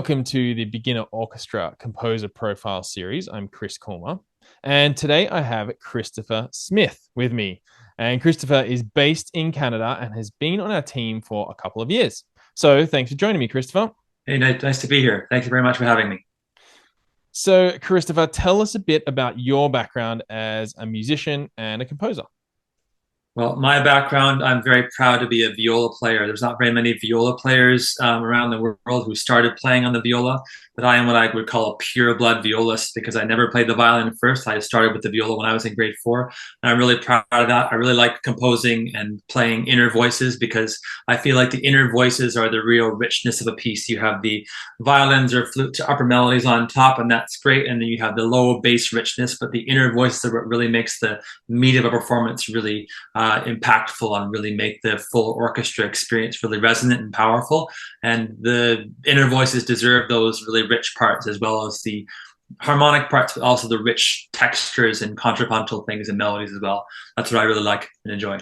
Welcome to the Beginner Orchestra Composer Profile Series. I'm Chris Cormer, and today I have Christopher Smith with me. And Christopher is based in Canada and has been on our team for a couple of years. So thanks for joining me, Christopher. Hey, nice to be here. Thank you very much for having me. So, Christopher, tell us a bit about your background as a musician and a composer. Well, my background, I'm very proud to be a viola player. There's not very many viola players around the world who started playing on the viola, but I am what I would call a pure blood violist because I never played the violin first. I started with the viola when I was in grade four, and I'm really proud of that. I really like composing and playing inner voices because I feel like the inner voices are the real richness of a piece. You have the violins or flute to upper melodies on top, and that's great, and then you have the low bass richness, but the inner voices are what really makes the meat of a performance really impactful and really make the full orchestra experience really resonant and powerful. And the inner voices deserve those really rich parts as well as the harmonic parts, but also the rich textures and contrapuntal things and melodies as well. That's what I really like and enjoy.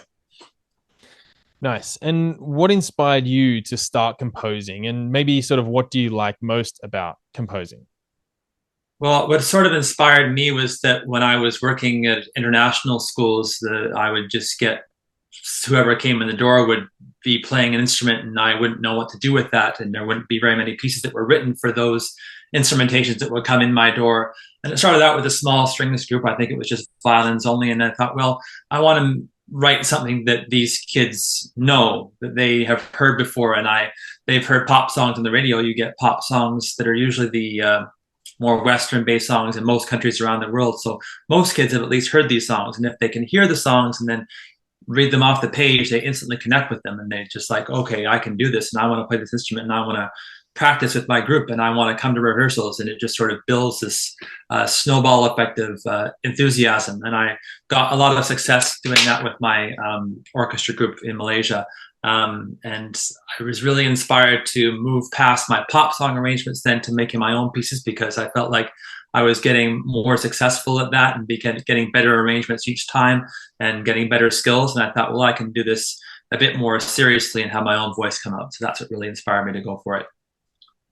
Nice. And what inspired you to start composing? And maybe sort of what do you like most about composing? Well, what sort of inspired me was that when I was working at international schools, I would just get whoever came in the door would be playing an instrument, and I wouldn't know what to do with that, and there wouldn't be very many pieces that were written for those instrumentations that would come in my door. And it started out with a small stringless group. I think it was just violins only, and I thought, well, I want to write something that these kids know that they have heard before, and they've heard pop songs on the radio. You get pop songs that are usually the more Western-based songs in most countries around the world. So most kids have at least heard these songs, and if they can hear the songs and then read them off the page, they instantly connect with them, and they just like, okay, I can do this, and I want to play this instrument, and I want to practice with my group, and I want to come to rehearsals, and it just sort of builds this snowball effect of enthusiasm. And I got a lot of success doing that with my orchestra group in Malaysia. And I was really inspired to move past my pop song arrangements then to making my own pieces because I felt like I was getting more successful at that and getting better arrangements each time and getting better skills. And I thought, well, I can do this a bit more seriously and have my own voice come out. So that's what really inspired me to go for it.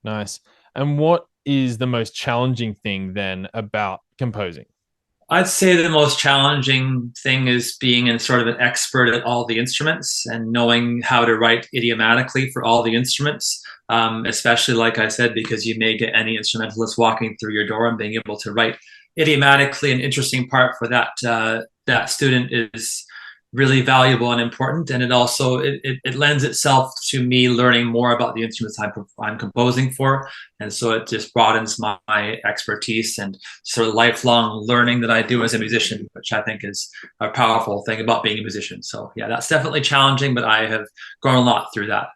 Nice. And what is the most challenging thing then about composing? I'd say the most challenging thing is being sort of an expert at all the instruments and knowing how to write idiomatically for all the instruments. Especially, like I said, because you may get any instrumentalist walking through your door and being able to write idiomatically an interesting part for that student is really valuable and important. And it lends itself to me learning more about the instruments I'm composing for. And so it just broadens my expertise and sort of lifelong learning that I do as a musician, which I think is a powerful thing about being a musician. So yeah, that's definitely challenging, but I have grown a lot through that.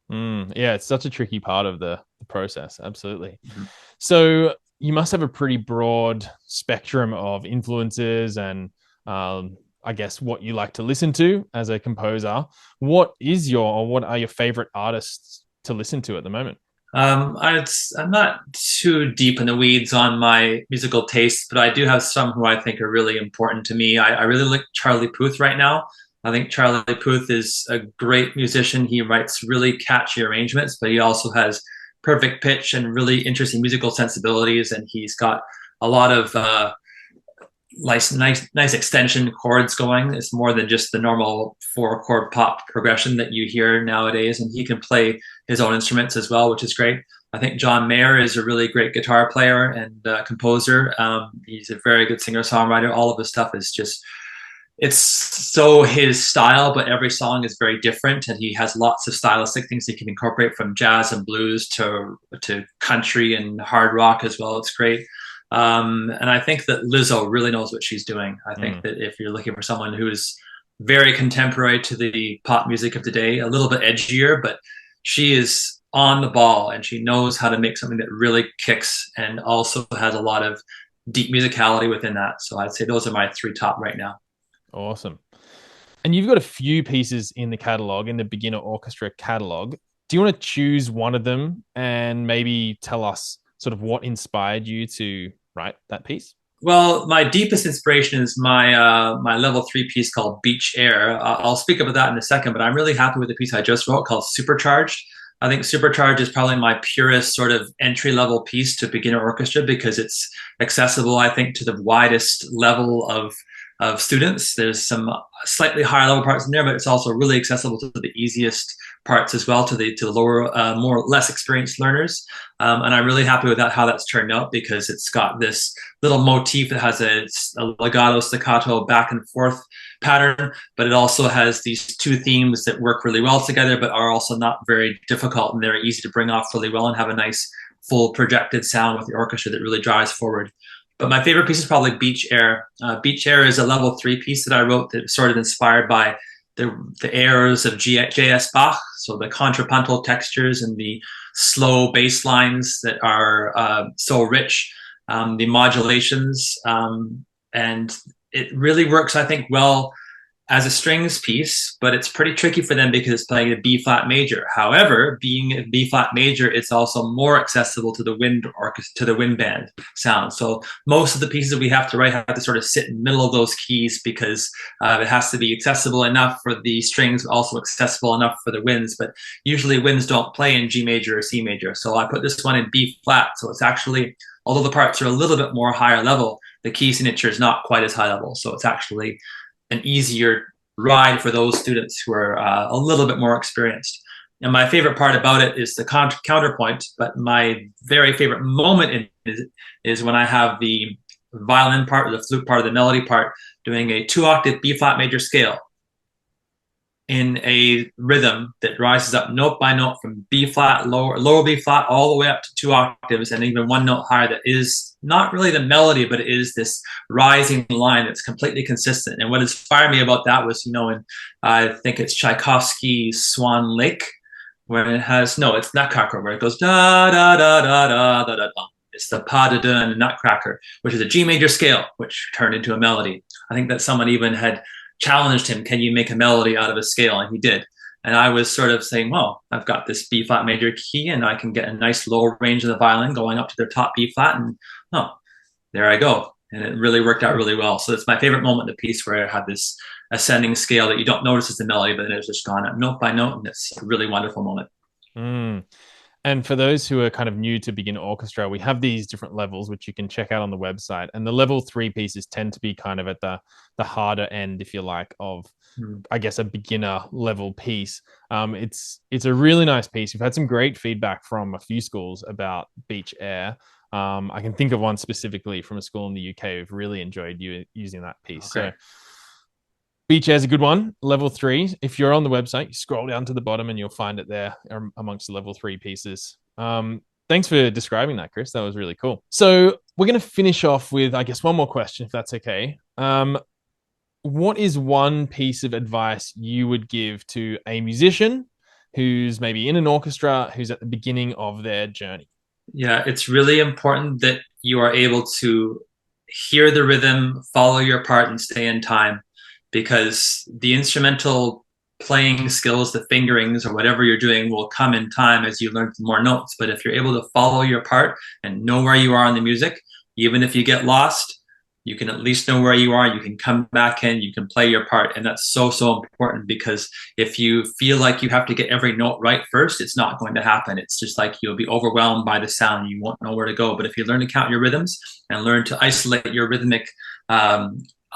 Yeah, it's such a tricky part of the process. Absolutely. Mhm. So you must have a pretty broad spectrum of influences and I guess what you like to listen to as a composer. What are your favorite artists to listen to at the moment? I'm not too deep in the weeds on my musical tastes, but I do have some who I think are really important to me. I really like Charlie Puth right now. I think Charlie Puth is a great musician. He writes really catchy arrangements, but he also has perfect pitch and really interesting musical sensibilities. And he's got a lot of nice extension chords going. It's more than just the normal four chord pop progression that you hear nowadays. And he can play his own instruments as well, which is great. I think John Mayer is a really great guitar player and composer. He's a very good singer songwriter. All of his stuff is just it's so his style, but every song is very different, and he has lots of stylistic things he can incorporate from jazz and blues to country and hard rock as well. It's great. And I think that Lizzo really knows what she's doing. I think that if you're looking for someone who's very contemporary to the pop music of today, a little bit edgier, but she is on the ball and she knows how to make something that really kicks and also has a lot of deep musicality within that. So I'd say those are my three top right now. Awesome. And you've got a few pieces in the catalog, in the Beginner Orchestra catalog. Do you want to choose one of them and maybe tell us sort of what inspired you to write that piece? Well, my deepest inspiration is my level three piece called Beach Air. I'll speak about that in a second, but I'm really happy with the piece I just wrote called Supercharged. I think Supercharged is probably my purest sort of entry level piece to beginner orchestra because it's accessible, I think, to the widest level of students. There's some slightly higher level parts in there, but it's also really accessible to the easiest parts as well, to the lower, more less experienced learners. And I'm really happy with that, how that's turned out, because it's got this little motif that has a legato, staccato, back and forth pattern, but it also has these two themes that work really well together, but are also not very difficult, and they're easy to bring off really well and have a nice full projected sound with the orchestra that really drives forward. But my favorite piece is probably Beach Air. Beach Air is a level 3 piece that I wrote that sort of inspired by the airs of J.S. Bach, so the contrapuntal textures and the slow bass lines that are so rich, the modulations, and it really works, I think, well as a strings piece, but it's pretty tricky for them because it's playing a B flat major. However, being a B flat major, it's also more accessible to the wind orchestra, to the wind band sound. So most of the pieces that we have to write have to sort of sit in the middle of those keys because it has to be accessible enough for the strings, also accessible enough for the winds. But usually winds don't play in G major or C major. So I put this one in B flat. So it's actually, although the parts are a little bit more higher level, the key signature is not quite as high level. So it's actually an easier ride for those students who are a little bit more experienced. And my favorite part about it is the counterpoint, but my very favorite moment in it is when I have the violin part or the flute part or the melody part doing a 2-octave B flat major scale in a rhythm that rises up note by note from B flat, lower B flat, all the way up to 2 octaves, and even one note higher, that is not really the melody, but it is this rising line that's completely consistent. And what inspired me about that was, in I think it's Tchaikovsky's Swan Lake, where it has, no, it's Nutcracker, where it goes da da da da da da da da. It's the pas de deux in the Nutcracker, which is a G major scale, which turned into a melody. I think that someone even had challenged him, can you make a melody out of a scale? And he did. And I was sort of saying, well, I've got this B flat major key and I can get a nice low range of the violin going up to their top B flat. And there I go. And it really worked out really well. So it's my favorite moment in the piece, where I had this ascending scale that you don't notice as the melody, but then it's just gone up note by note. And it's a really wonderful moment. Mm. And for those who are kind of new to beginner orchestra, we have these different levels, which you can check out on the website. And the level 3 pieces tend to be kind of at the harder end, if you like, of, I guess, a beginner level piece. It's a really nice piece. We've had some great feedback from a few schools about Beach Air. I can think of one specifically from a school in the UK who've really enjoyed using that piece. Okay. So Beach Air is a good one. Level 3. If you're on the website, you scroll down to the bottom and you'll find it there amongst the level 3 pieces. Thanks for describing that, Chris. That was really cool. So we're going to finish off with, I guess, one more question, if that's okay. What is one piece of advice you would give to a musician who's maybe in an orchestra, who's at the beginning of their journey? Yeah, it's really important that you are able to hear the rhythm, follow your part, and stay in time, because the instrumental playing skills, the fingerings or whatever you're doing, will come in time as you learn more notes. But if you're able to follow your part and know where you are in the music, even if you get lost, you can at least know where you are. You can come back in, you can play your part. And that's so, so important, because if you feel like you have to get every note right first, it's not going to happen. It's just like you'll be overwhelmed by the sound. You won't know where to go. But if you learn to count your rhythms and learn to isolate your rhythmic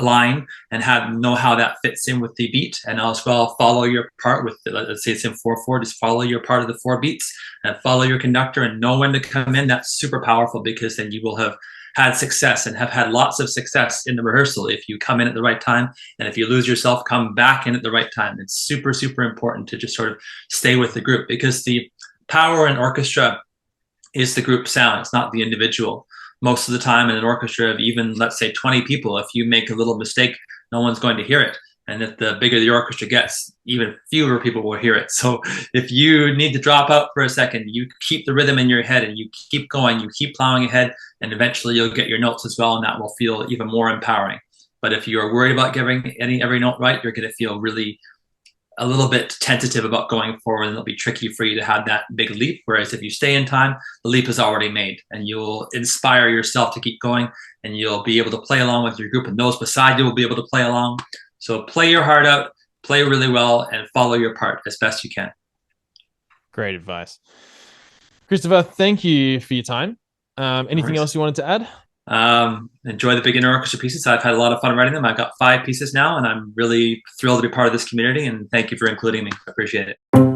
line and know how that fits in with the beat, and as well follow your part with, let's say it's in 4/4, just follow your part of the 4 beats and follow your conductor and know when to come in. That's super powerful, because then you will have had success and have had lots of success in the rehearsal if you come in at the right time. And if you lose yourself, come back in at the right time. It's super, super important to just sort of stay with the group, because the power in orchestra is the group sound. It's not the individual. Most of the time in an orchestra of even, let's say, 20 people, if you make a little mistake, no one's going to hear it. And if the bigger the orchestra gets, even fewer people will hear it. So if you need to drop out for a second, you keep the rhythm in your head and you keep going, you keep plowing ahead, and eventually you'll get your notes as well, and that will feel even more empowering. But if you're worried about getting every note right, you're going to feel really a little bit tentative about going forward, and it'll be tricky for you to have that big leap. Whereas if you stay in time, the leap is already made, and you'll inspire yourself to keep going, and you'll be able to play along with your group, and those beside you will be able to play along. So play your heart out, play really well, and follow your part as best you can. Great advice. Christopher, thank you for your time. No Anything worries. else you wanted to add? Enjoy the beginner orchestra pieces. I've had a lot of fun writing them. I've got 5 pieces now, and I'm really thrilled to be part of this community. And thank you for including me. I appreciate it.